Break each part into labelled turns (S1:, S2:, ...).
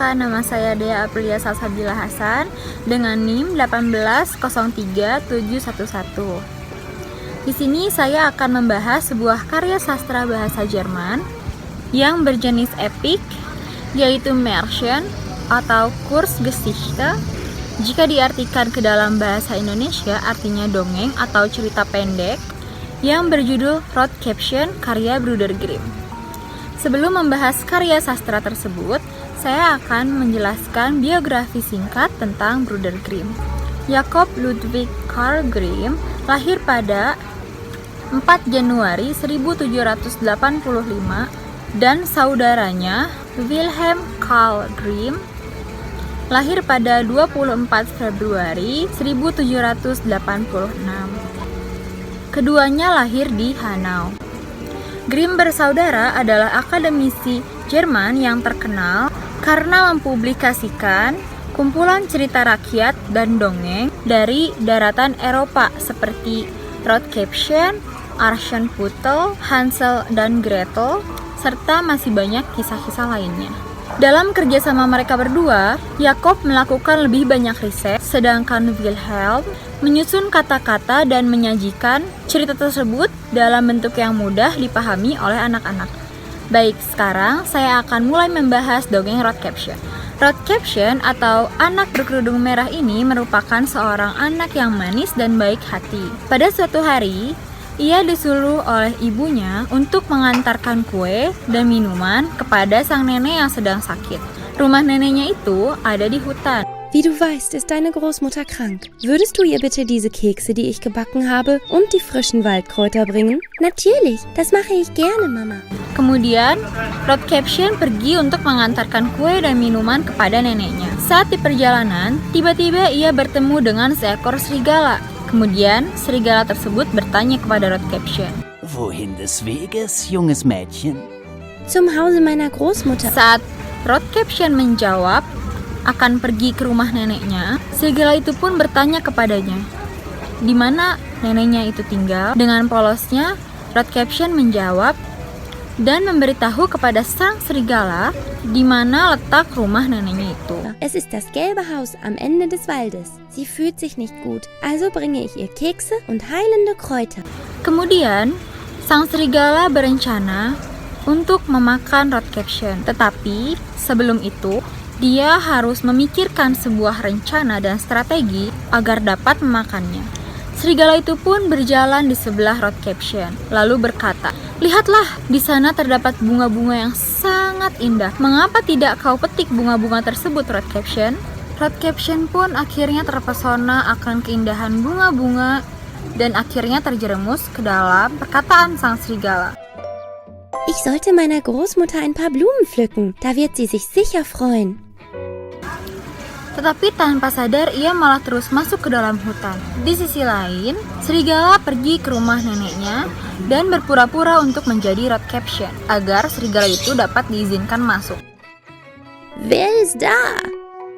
S1: perkenalkan, nama saya Dea Aprilia Salsabila Hasan dengan NIM 1803711. Di sini saya akan membahas sebuah karya sastra bahasa Jerman yang berjenis epik, yaitu Märchen atau Kurzgeschichte. Jika diartikan ke dalam bahasa Indonesia, artinya dongeng atau cerita pendek, yang berjudul Rotkäppchen karya Bruder Grimm. Sebelum membahas karya sastra tersebut, saya akan menjelaskan biografi singkat tentang Bruder Grimm. Jakob Ludwig Karl Grimm lahir pada 4 Januari 1785 dan saudaranya Wilhelm Karl Grimm lahir pada 24 Februari 1786. Keduanya lahir di Hanau. Grimm bersaudara adalah akademisi Jerman yang terkenal karena mempublikasikan kumpulan cerita rakyat dan dongeng dari daratan Eropa seperti Rotkäppchen, Aschenputtel, Hansel dan Gretel, serta masih banyak kisah-kisah lainnya. Dalam kerjasama mereka berdua, Jakob melakukan lebih banyak riset, sedangkan Wilhelm menyusun kata-kata dan menyajikan cerita tersebut dalam bentuk yang mudah dipahami oleh anak-anak. Baik, sekarang saya akan mulai membahas dongeng Rotkäppchen. Rotkäppchen atau anak berkerudung merah ini merupakan seorang anak yang manis dan baik hati. Pada suatu hari, ia disuruh oleh ibunya untuk mengantarkan kue dan minuman kepada sang nenek yang sedang sakit. Rumah neneknya itu ada di hutan.
S2: Wie du weißt, ist deine Großmutter krank. Würdest du ihr bitte diese Kekse, die ich gebacken habe, und die frischen Waldkräuter bringen? Natürlich, das mache ich gerne, Mama.
S1: Kemudian, Rotkäppchen pergi untuk mengantarkan kue dan minuman kepada neneknya. Saat di perjalanan, tiba-tiba ia bertemu dengan seekor serigala. Kemudian, serigala tersebut bertanya kepada Rotkäppchen.
S3: Wohin des Weges, junges Mädchen?
S2: Zum Hause meiner Großmutter.
S1: Saat Rotkäppchen menjawab akan pergi ke rumah neneknya, serigala itu pun bertanya kepadanya, di mana neneknya itu tinggal. Dengan polosnya, Rotkäppchen menjawab dan memberitahu kepada sang serigala di mana letak rumah neneknya itu.
S2: Es ist das gelbe Haus am Ende des Waldes. Sie fühlt sich nicht gut, also bringe ich ihr Kekse und heilende Kräuter.
S1: Kemudian, sang serigala berencana untuk memakan Rotkäppchen. Tetapi, sebelum itu, dia harus memikirkan sebuah rencana dan strategi agar dapat memakannya. Serigala itu pun berjalan di sebelah Rotkäppchen, lalu berkata, "Lihatlah, di sana terdapat bunga-bunga yang sangat indah. Mengapa tidak kau petik bunga-bunga tersebut, Rotkäppchen?" Rotkäppchen pun akhirnya terpesona akan keindahan bunga-bunga dan akhirnya terjerumus ke dalam perkataan sang serigala.
S2: Ich sollte meiner Großmutter ein paar Blumen pflücken, da wird sie sich sicher freuen.
S1: Tetapi tanpa sadar ia malah terus masuk ke dalam hutan. Di sisi lain, serigala pergi ke rumah neneknya dan berpura-pura untuk menjadi Rotkäppchen agar serigala itu dapat diizinkan masuk.
S2: Wer ist da?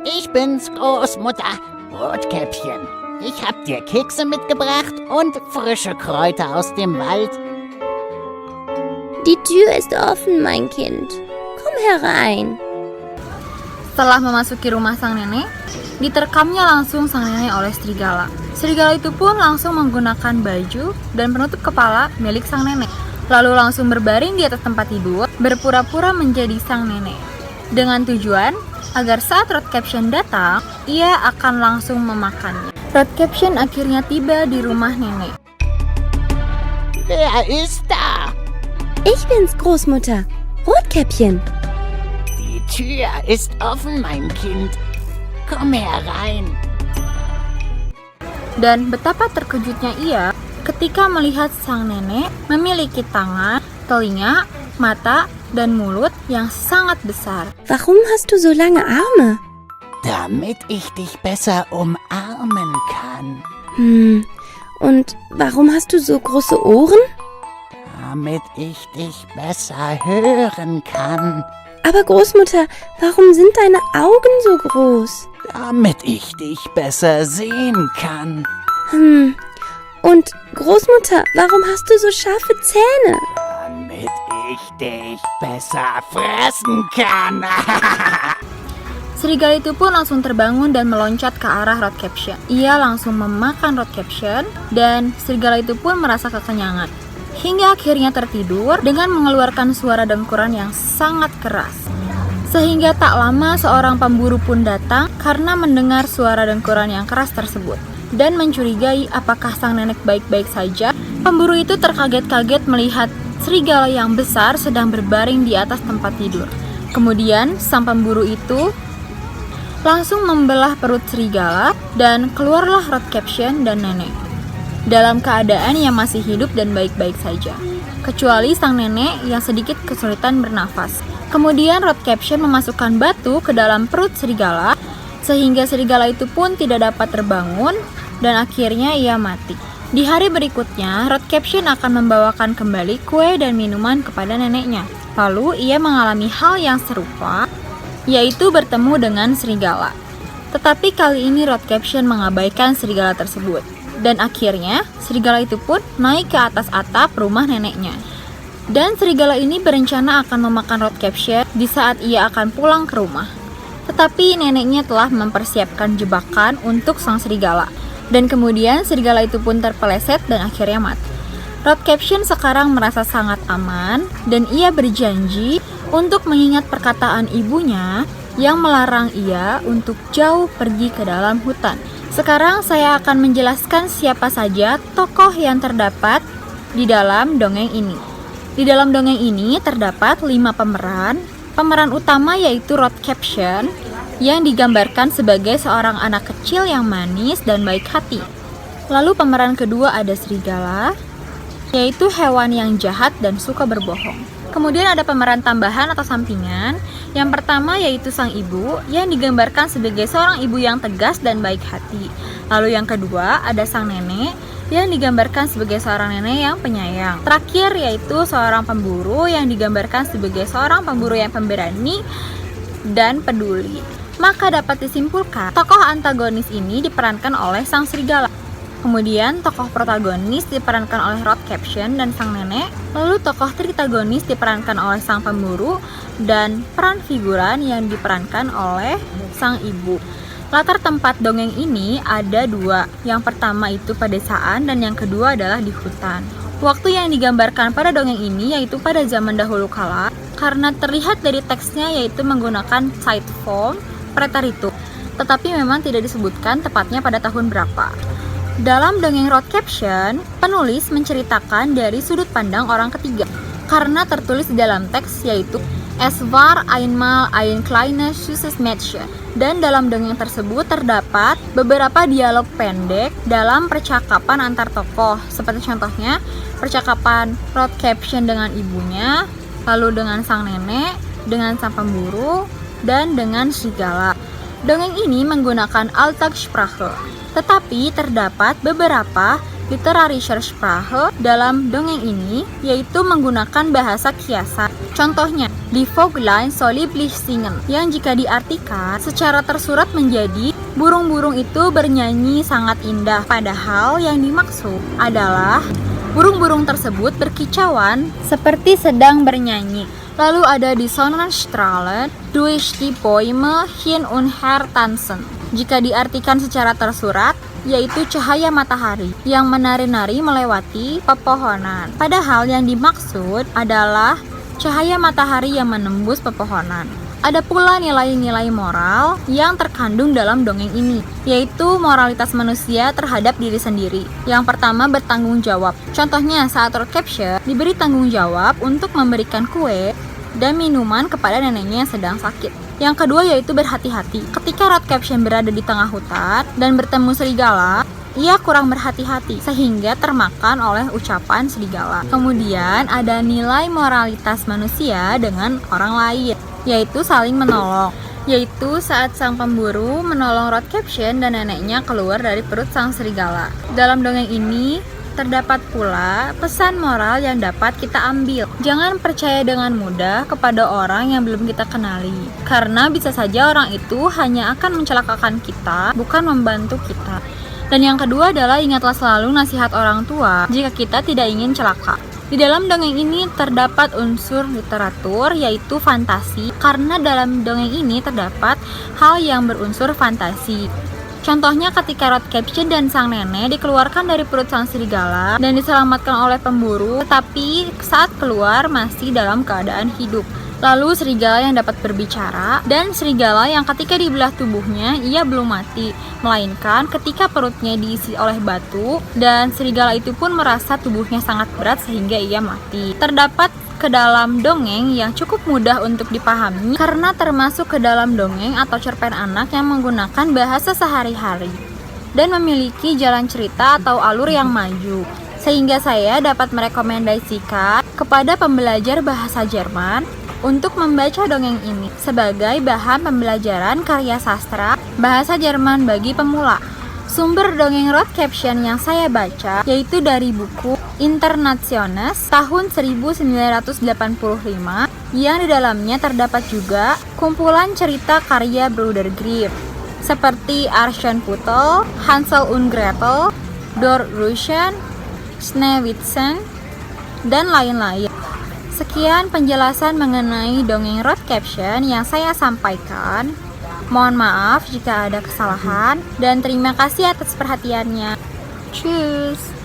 S3: Ich bin's, Großmutter, Rotkäppchen. Ich hab dir Kekse mitgebracht und frische Kräuter aus dem Wald.
S2: Die Tür ist offen, mein Kind. Komm herein.
S1: Setelah memasuki rumah sang nenek, diterkamnya langsung sang nenek oleh serigala. Serigala itu pun langsung menggunakan baju dan penutup kepala milik sang nenek, lalu langsung berbaring di atas tempat tidur, berpura-pura menjadi sang nenek. Dengan tujuan agar saat Rotkäppchen datang, ia akan langsung memakannya. Rotkäppchen akhirnya tiba di rumah nenek.
S3: Wer ist da?
S2: Ich bin's, Großmutter. Rotkäppchen.
S3: Die Tür ist offen, mein Kind. Komm herein.
S1: Dan betapa terkejutnya ia ketika melihat sang nenek memiliki tangan, telinga, mata, dan mulut yang sangat besar.
S2: Warum hast du so lange Arme?
S3: Damit ich dich besser umarmen kann.
S2: Und warum hast du so große Ohren?
S3: Damit ich dich besser hören kann.
S2: Aber Großmutter, warum sind deine Augen so groß?
S3: Damit ich dich besser sehen kann.
S2: Und Großmutter, warum hast du so scharfe Zähne?
S3: Damit ich dich besser fressen kann.
S1: Serigala itu pun langsung terbangun dan meloncat ke arah Rodcaption. Ia langsung memakan Rodcaption dan serigala itu pun merasa kekenyangan. Hingga akhirnya tertidur dengan mengeluarkan suara dengkuran yang sangat keras. Sehingga tak lama seorang pemburu pun datang karena mendengar suara dengkuran yang keras tersebut dan mencurigai apakah sang nenek baik-baik saja. Pemburu itu terkaget-kaget melihat serigala yang besar sedang berbaring di atas tempat tidur. Kemudian sang pemburu itu langsung membelah perut serigala dan keluarlah Rodcaption dan nenek dalam keadaan yang masih hidup dan baik-baik saja, kecuali sang nenek yang sedikit kesulitan bernafas. Kemudian Rodcaption memasukkan batu ke dalam perut serigala sehingga serigala itu pun tidak dapat terbangun dan akhirnya ia mati. Di hari berikutnya, Rodcaption akan membawakan kembali kue dan minuman kepada neneknya. Lalu ia mengalami hal yang serupa, yaitu bertemu dengan serigala. Tetapi kali ini Rodcaption mengabaikan serigala tersebut. Dan akhirnya serigala itu pun naik ke atas atap rumah neneknya. Dan serigala ini berencana akan memakan Rodcaption di saat ia akan pulang ke rumah. Tetapi neneknya telah mempersiapkan jebakan untuk sang serigala. Dan kemudian serigala itu pun terpeleset dan akhirnya mati. Rodcaption sekarang merasa sangat aman dan ia berjanji untuk mengingat perkataan ibunya yang melarang ia untuk jauh pergi ke dalam hutan. Sekarang saya akan menjelaskan siapa saja tokoh yang terdapat di dalam dongeng ini. Di dalam dongeng ini terdapat 5 pemeran. Pemeran utama yaitu Rodcaption yang digambarkan sebagai seorang anak kecil yang manis dan baik hati. Lalu pemeran kedua ada serigala, yaitu hewan yang jahat dan suka berbohong. Kemudian ada pemeran tambahan atau sampingan. Yang pertama yaitu sang ibu yang digambarkan sebagai seorang ibu yang tegas dan baik hati. Lalu yang kedua ada sang nenek yang digambarkan sebagai seorang nenek yang penyayang. Terakhir yaitu seorang pemburu yang digambarkan sebagai seorang pemburu yang pemberani dan peduli. Maka dapat disimpulkan tokoh antagonis ini diperankan oleh sang serigala. Kemudian tokoh protagonis diperankan oleh Rodcaption dan sang nenek. Lalu tokoh tritagonis diperankan oleh sang pemburu dan peran figuran yang diperankan oleh sang ibu. Latar tempat dongeng ini ada 2. Yang pertama itu pedesaan dan yang kedua adalah di hutan. Waktu yang digambarkan pada dongeng ini yaitu pada zaman dahulu kala, karena terlihat dari teksnya yaitu menggunakan side form preteritum, tetapi memang tidak disebutkan tepatnya pada tahun berapa. Dalam dongeng Rodcaption, penulis menceritakan dari sudut pandang orang ketiga, karena tertulis di dalam teks yaitu Es war einmal ein kleines süßes Mädchen. Dan dalam dongeng tersebut terdapat beberapa dialog pendek dalam percakapan antar tokoh, seperti contohnya percakapan Rodcaption dengan ibunya, lalu dengan sang nenek, dengan sang pemburu, dan dengan serigala. Dongeng ini menggunakan Alltagssprache, tetapi terdapat beberapa literarische Sprache dalam dongeng ini, yaitu menggunakan bahasa kiasan. Contohnya, Die Vöglein so lieblich singen, yang jika diartikan secara tersurat menjadi burung-burung itu bernyanyi sangat indah. Padahal yang dimaksud adalah burung-burung tersebut berkicauan seperti sedang bernyanyi. Lalu ada die Sonnenstrahlen durch die Bäume hin und her tanzen. Jika diartikan secara tersurat, yaitu cahaya matahari yang menari-nari melewati pepohonan. Padahal yang dimaksud adalah cahaya matahari yang menembus pepohonan. Ada pula nilai-nilai moral yang terkandung dalam dongeng ini, yaitu moralitas manusia terhadap diri sendiri. Yang pertama, bertanggung jawab. Contohnya saat Rodcaption diberi tanggung jawab untuk memberikan kue dan minuman kepada neneknya yang sedang sakit. Yang kedua yaitu berhati-hati. Ketika Rodcaption berada di tengah hutan dan bertemu serigala, ia kurang berhati-hati sehingga termakan oleh ucapan serigala. Kemudian ada nilai moralitas manusia dengan orang lain, yaitu saling menolong. Yaitu saat sang pemburu menolong Rodcaption dan neneknya keluar dari perut sang serigala. Dalam dongeng ini terdapat pula pesan moral yang dapat kita ambil. Jangan percaya dengan mudah kepada orang yang belum kita kenali, karena bisa saja orang itu hanya akan mencelakakan kita, bukan membantu kita. Dan yang kedua adalah ingatlah selalu nasihat orang tua jika kita tidak ingin celaka. Di dalam dongeng ini terdapat unsur literatur, yaitu fantasi, karena dalam dongeng ini terdapat hal yang berunsur fantasi. Contohnya ketika Rodcaption dan sang nenek dikeluarkan dari perut sang serigala dan diselamatkan oleh pemburu, tetapi saat keluar masih dalam keadaan hidup. Lalu serigala yang dapat berbicara, dan serigala yang ketika dibelah tubuhnya ia belum mati, melainkan ketika perutnya diisi oleh batu, dan serigala itu pun merasa tubuhnya sangat berat sehingga ia mati. Terdapat ke dalam dongeng yang cukup mudah untuk dipahami karena termasuk ke dalam dongeng atau cerpen anak yang menggunakan bahasa sehari-hari dan memiliki jalan cerita atau alur yang maju, sehingga saya dapat merekomendasikan kepada pembelajar bahasa Jerman untuk membaca dongeng ini sebagai bahan pembelajaran karya sastra bahasa Jerman bagi pemula. Sumber dongeng Rodcaption yang saya baca yaitu dari buku Internationes tahun 1985 yang di dalamnya terdapat juga kumpulan cerita karya Bruder Grimm seperti Aschenputtel, Hansel und Gretel, Dornröschen, Schneewittchen, dan lain-lain. Sekian penjelasan mengenai dongeng Rodcaption yang saya sampaikan. Mohon maaf jika ada kesalahan dan terima kasih atas perhatiannya. Tschüss.